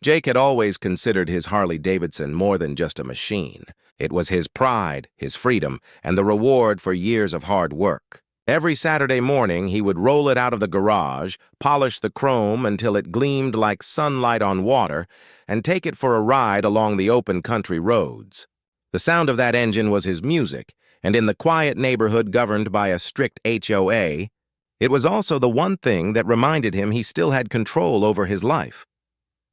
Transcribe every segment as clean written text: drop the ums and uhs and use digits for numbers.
Jake had always considered his Harley Davidson more than just a machine. It was his pride, his freedom, and the reward for years of hard work. Every Saturday morning, he would roll it out of the garage, polish the chrome until it gleamed like sunlight on water, and take it for a ride along the open country roads. The sound of that engine was his music, and in the quiet neighborhood governed by a strict HOA, it was also the one thing that reminded him he still had control over his life.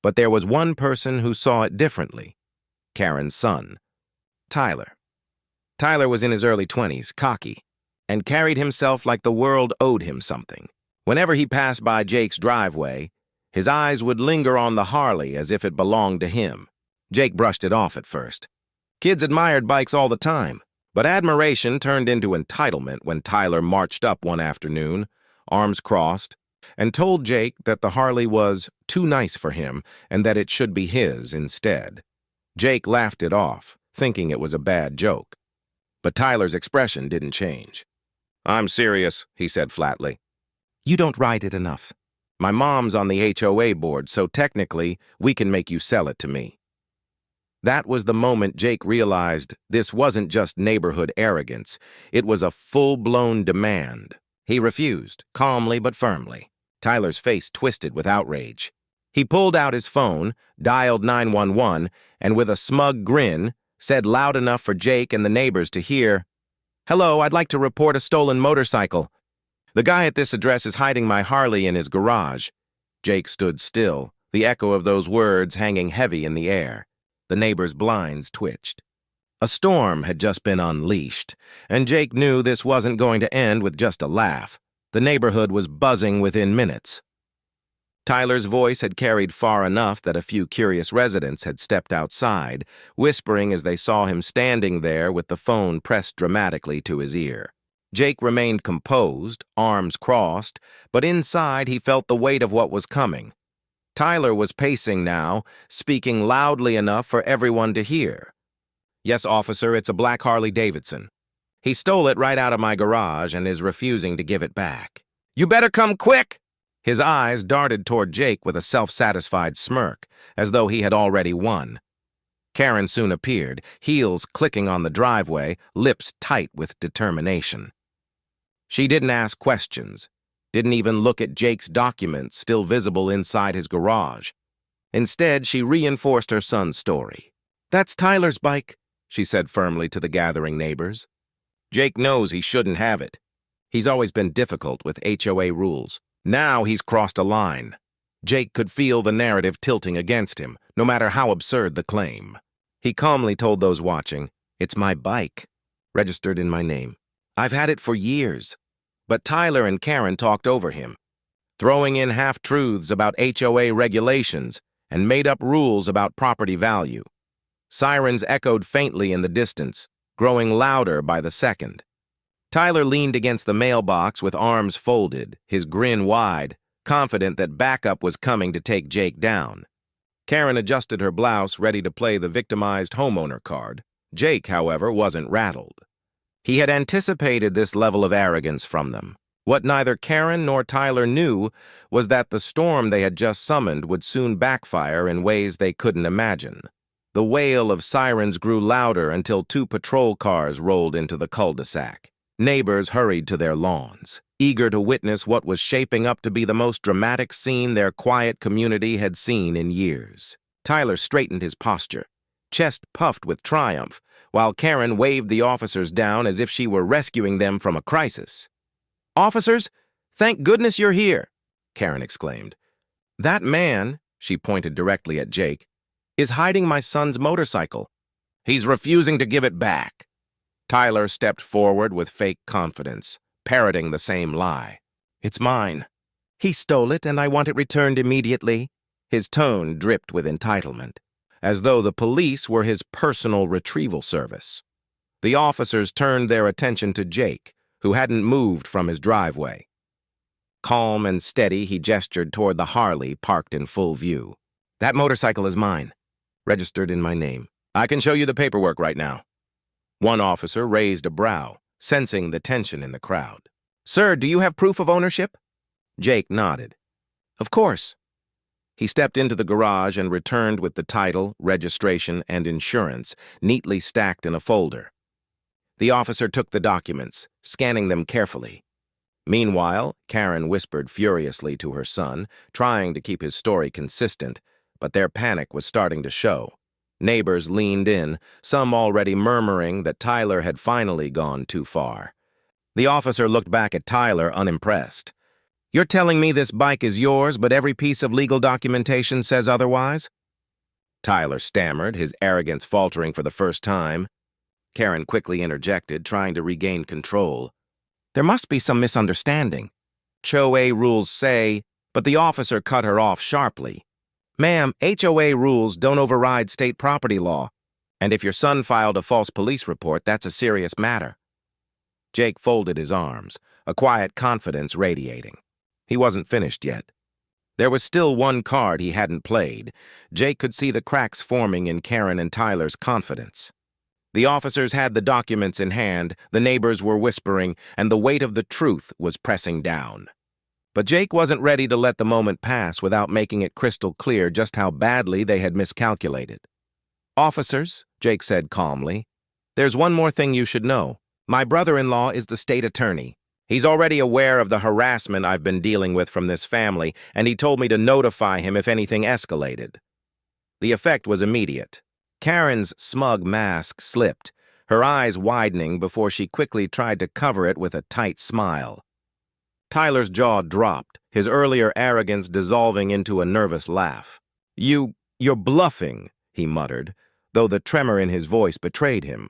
But there was one person who saw it differently: Karen's son, Tyler. Tyler was in his early 20s, cocky, and carried himself like the world owed him something. Whenever he passed by Jake's driveway, his eyes would linger on the Harley as if it belonged to him. Jake brushed it off at first. Kids admired bikes all the time, but admiration turned into entitlement when Tyler marched up one afternoon, arms crossed, and told Jake that the Harley was too nice for him and that it should be his instead. Jake laughed it off, thinking it was a bad joke. But Tyler's expression didn't change. "I'm serious," he said flatly. "You don't ride it enough. My mom's on the HOA board, so technically we can make you sell it to me." That was the moment Jake realized this wasn't just neighborhood arrogance. It was a full-blown demand. He refused, calmly but firmly. Tyler's face twisted with outrage. He pulled out his phone, dialed 911, and with a smug grin, said loud enough for Jake and the neighbors to hear, "Hello, I'd like to report a stolen motorcycle. The guy at this address is hiding my Harley in his garage." Jake stood still, the echo of those words hanging heavy in the air. The neighbors' blinds twitched. A storm had just been unleashed, and Jake knew this wasn't going to end with just a laugh. The neighborhood was buzzing within minutes. Tyler's voice had carried far enough that a few curious residents had stepped outside, whispering as they saw him standing there with the phone pressed dramatically to his ear. Jake remained composed, arms crossed, but inside he felt the weight of what was coming. Tyler was pacing now, speaking loudly enough for everyone to hear. "Yes, officer, it's a black Harley Davidson. He stole it right out of my garage and is refusing to give it back." "You better come quick!" His eyes darted toward Jake with a self-satisfied smirk, as though he had already won. Karen soon appeared, heels clicking on the driveway, lips tight with determination. She didn't ask questions, didn't even look at Jake's documents still visible inside his garage. Instead, she reinforced her son's story. "That's Tyler's bike," she said firmly to the gathering neighbors. "Jake knows he shouldn't have it. He's always been difficult with HOA rules. Now he's crossed a line." Jake could feel the narrative tilting against him, no matter how absurd the claim. He calmly told those watching, "It's my bike, registered in my name. I've had it for years." But Tyler and Karen talked over him, throwing in half-truths about HOA regulations and made-up rules about property value. Sirens echoed faintly in the distance, growing louder by the second. Tyler leaned against the mailbox with arms folded, his grin wide, confident that backup was coming to take Jake down. Karen adjusted her blouse, ready to play the victimized homeowner card. Jake, however, wasn't rattled. He had anticipated this level of arrogance from them. What neither Karen nor Tyler knew was that the storm they had just summoned would soon backfire in ways they couldn't imagine. The wail of sirens grew louder until 2 patrol cars rolled into the cul-de-sac. Neighbors hurried to their lawns, eager to witness what was shaping up to be the most dramatic scene their quiet community had seen in years. Tyler straightened his posture, chest puffed with triumph, while Karen waved the officers down as if she were rescuing them from a crisis. "Officers, thank goodness you're here," Karen exclaimed. "That man," she pointed directly at Jake, "is hiding my son's motorcycle. He's refusing to give it back." Tyler stepped forward with fake confidence, parroting the same lie. "It's mine. He stole it, and I want it returned immediately." His tone dripped with entitlement, as though the police were his personal retrieval service. The officers turned their attention to Jake, who hadn't moved from his driveway. Calm and steady, he gestured toward the Harley parked in full view. "That motorcycle is mine, registered in my name. I can show you the paperwork right now." One officer raised a brow, sensing the tension in the crowd. "Sir, do you have proof of ownership?" Jake nodded. "Of course." He stepped into the garage and returned with the title, registration, and insurance neatly stacked in a folder. The officer took the documents, scanning them carefully. Meanwhile, Karen whispered furiously to her son, trying to keep his story consistent, but their panic was starting to show. Neighbors leaned in, some already murmuring that Tyler had finally gone too far. The officer looked back at Tyler, unimpressed. "You're telling me this bike is yours, but every piece of legal documentation says otherwise?" Tyler stammered, his arrogance faltering for the first time. Karen quickly interjected, trying to regain control. "There must be some misunderstanding. HOA rules say," but the officer cut her off sharply. "Ma'am, HOA rules don't override state property law, and if your son filed a false police report, that's a serious matter." Jake folded his arms, a quiet confidence radiating. He wasn't finished yet. There was still one card he hadn't played. Jake could see the cracks forming in Karen and Tyler's confidence. The officers had the documents in hand, the neighbors were whispering, and the weight of the truth was pressing down. But Jake wasn't ready to let the moment pass without making it crystal clear just how badly they had miscalculated. "Officers," Jake said calmly, "there's one more thing you should know. My brother-in-law is the state attorney. He's already aware of the harassment I've been dealing with from this family, and he told me to notify him if anything escalated." The effect was immediate. Karen's smug mask slipped, her eyes widening before she quickly tried to cover it with a tight smile. Tyler's jaw dropped, his earlier arrogance dissolving into a nervous laugh. You're bluffing," he muttered, though the tremor in his voice betrayed him.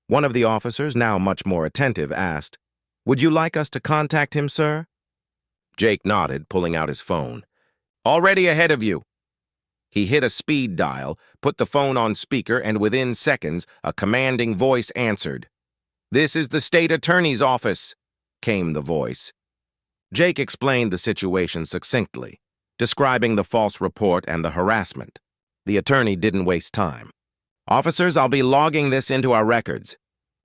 One of the officers, now much more attentive, asked, "Would you like us to contact him, sir?" Jake nodded, pulling out his phone. "Already ahead of you." He hit a speed dial, put the phone on speaker, and within seconds, a commanding voice answered. "This is the state attorney's office," came the voice. Jake explained the situation succinctly, describing the false report and the harassment. The attorney didn't waste time. "Officers, I'll be logging this into our records.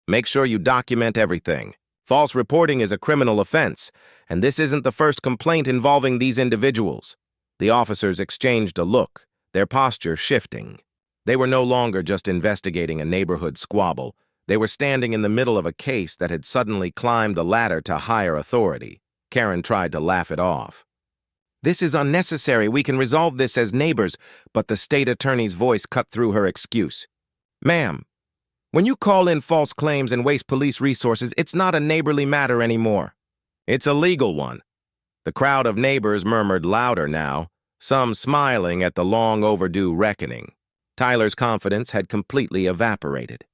Make sure you document everything. False reporting is a criminal offense, and this isn't the first complaint involving these individuals." The officers exchanged a look, their posture shifting. They were no longer just investigating a neighborhood squabble. They were standing in the middle of a case that had suddenly climbed the ladder to higher authority. Karen tried to laugh it off. "This is unnecessary. We can resolve this as neighbors," but the state attorney's voice cut through her excuse. "Ma'am, when you call in false claims and waste police resources, it's not a neighborly matter anymore. It's a legal one." The crowd of neighbors murmured louder now, some smiling at the long-overdue reckoning. Tyler's confidence had completely evaporated.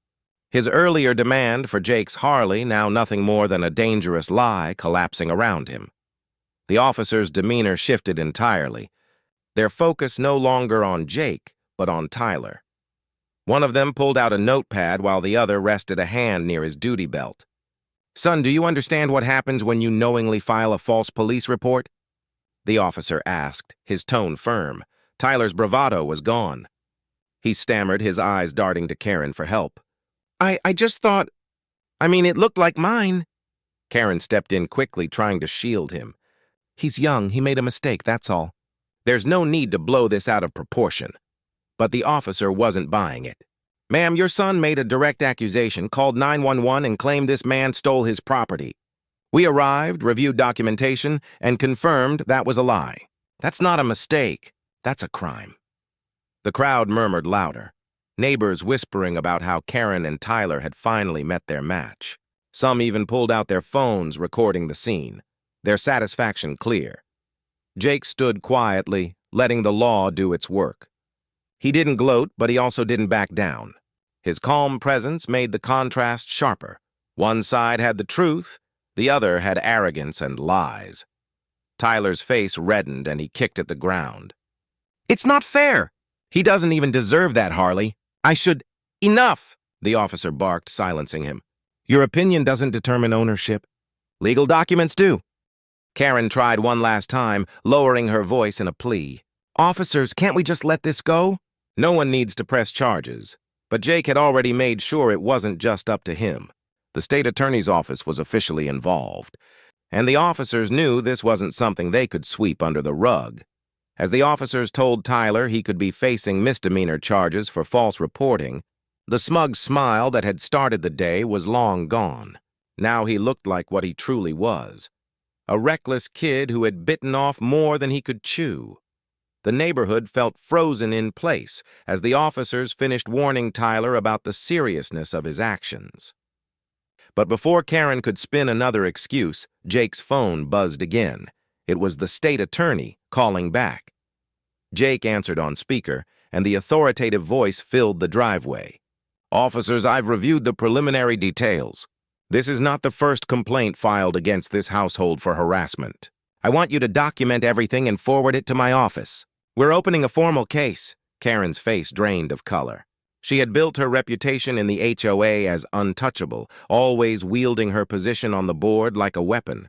His earlier demand for Jake's Harley, now nothing more than a dangerous lie, collapsing around him. The officers' demeanor shifted entirely, their focus no longer on Jake, but on Tyler. One of them pulled out a notepad while the other rested a hand near his duty belt. "Son, do you understand what happens when you knowingly file a false police report?" the officer asked, his tone firm. Tyler's bravado was gone. He stammered, his eyes darting to Karen for help. I just thought, it looked like mine." Karen stepped in quickly, trying to shield him. "He's young, he made a mistake, that's all. There's no need to blow this out of proportion." But the officer wasn't buying it. "Ma'am, your son made a direct accusation, called 911, and claimed this man stole his property. We arrived, reviewed documentation, and confirmed that was a lie. That's not a mistake. That's a crime." The crowd murmured louder, neighbors whispering about how Karen and Tyler had finally met their match. Some even pulled out their phones, recording the scene, their satisfaction clear. Jake stood quietly, letting the law do its work. He didn't gloat, but he also didn't back down. His calm presence made the contrast sharper. One side had the truth, the other had arrogance and lies. Tyler's face reddened and he kicked at the ground. "It's not fair! He doesn't even deserve that, Harley. I should—" "Enough!" the officer barked, silencing him. "Your opinion doesn't determine ownership. Legal documents do." Karen tried one last time, lowering her voice in a plea. "Officers, can't we just let this go?" No one needs to press charges, but Jake had already made sure it wasn't just up to him. The state attorney's office was officially involved, and the officers knew this wasn't something they could sweep under the rug. As the officers told Tyler he could be facing misdemeanor charges for false reporting, the smug smile that had started the day was long gone. Now he looked like what he truly was, a reckless kid who had bitten off more than he could chew. The neighborhood felt frozen in place as the officers finished warning Tyler about the seriousness of his actions. But before Karen could spin another excuse, Jake's phone buzzed again. It was the state attorney calling back. Jake answered on speaker, and the authoritative voice filled the driveway. "Officers, I've reviewed the preliminary details. This is not the first complaint filed against this household for harassment. I want you to document everything and forward it to my office. We're opening a formal case." Karen's face drained of color. She had built her reputation in the HOA as untouchable, always wielding her position on the board like a weapon.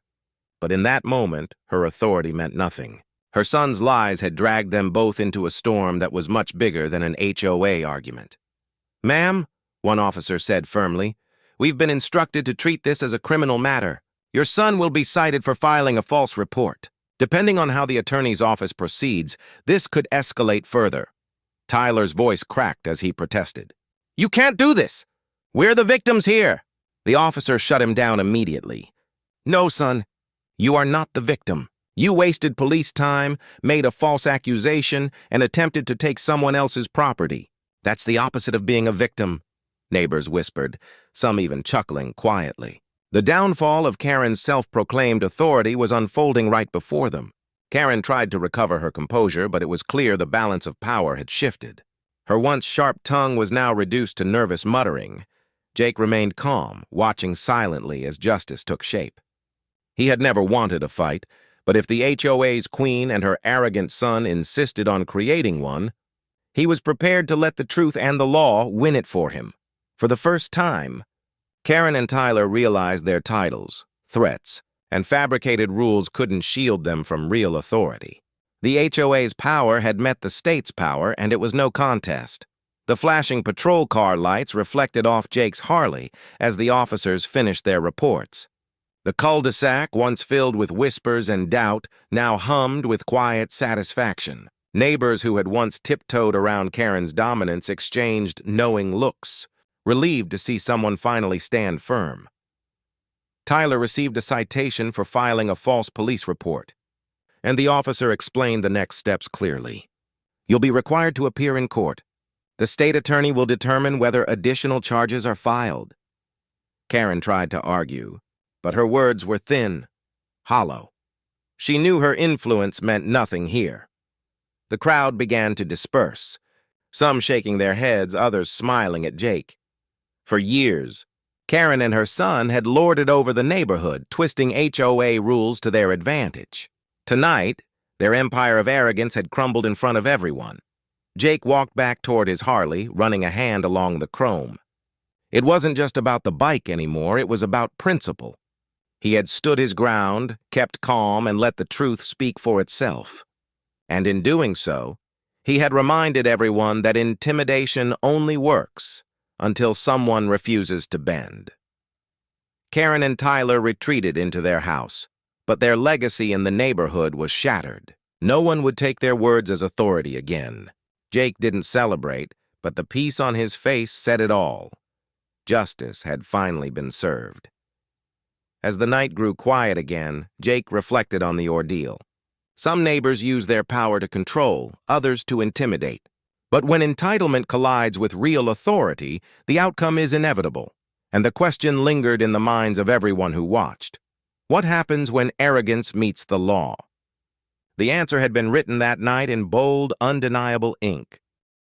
But in that moment, her authority meant nothing. Her son's lies had dragged them both into a storm that was much bigger than an HOA argument. "Ma'am," one officer said firmly, "we've been instructed to treat this as a criminal matter. Your son will be cited for filing a false report. Depending on how the attorney's office proceeds, this could escalate further." Tyler's voice cracked as he protested. "You can't do this! We're the victims here!" The officer shut him down immediately. "No, son, you are not the victim. You wasted police time, made a false accusation, and attempted to take someone else's property. That's the opposite of being a victim," neighbors whispered, some even chuckling quietly. The downfall of Karen's self-proclaimed authority was unfolding right before them. Karen tried to recover her composure, but it was clear the balance of power had shifted. Her once sharp tongue was now reduced to nervous muttering. Jake remained calm, watching silently as justice took shape. He had never wanted a fight, but if the HOA's queen and her arrogant son insisted on creating one, he was prepared to let the truth and the law win it for him. For the first time, Karen and Tyler realized their titles, threats, and fabricated rules couldn't shield them from real authority. The HOA's power had met the state's power, and it was no contest. The flashing patrol car lights reflected off Jake's Harley as the officers finished their reports. The cul-de-sac, once filled with whispers and doubt, now hummed with quiet satisfaction. Neighbors who had once tiptoed around Karen's dominance exchanged knowing looks, relieved to see someone finally stand firm. Tyler received a citation for filing a false police report, and the officer explained the next steps clearly. "You'll be required to appear in court. The state attorney will determine whether additional charges are filed." Karen tried to argue, but her words were thin, hollow. She knew her influence meant nothing here. The crowd began to disperse, some shaking their heads, others smiling at Jake. For years, Karen and her son had lorded over the neighborhood, twisting HOA rules to their advantage. Tonight, their empire of arrogance had crumbled in front of everyone. Jake walked back toward his Harley, running a hand along the chrome. It wasn't just about the bike anymore, it was about principle. He had stood his ground, kept calm, and let the truth speak for itself. And in doing so, he had reminded everyone that intimidation only works until someone refuses to bend. Karen and Tyler retreated into their house, but their legacy in the neighborhood was shattered. No one would take their words as authority again. Jake didn't celebrate, but the peace on his face said it all. Justice had finally been served. As the night grew quiet again, Jake reflected on the ordeal. Some neighbors use their power to control, others to intimidate. But when entitlement collides with real authority, the outcome is inevitable, and the question lingered in the minds of everyone who watched. What happens when arrogance meets the law? The answer had been written that night in bold, undeniable ink.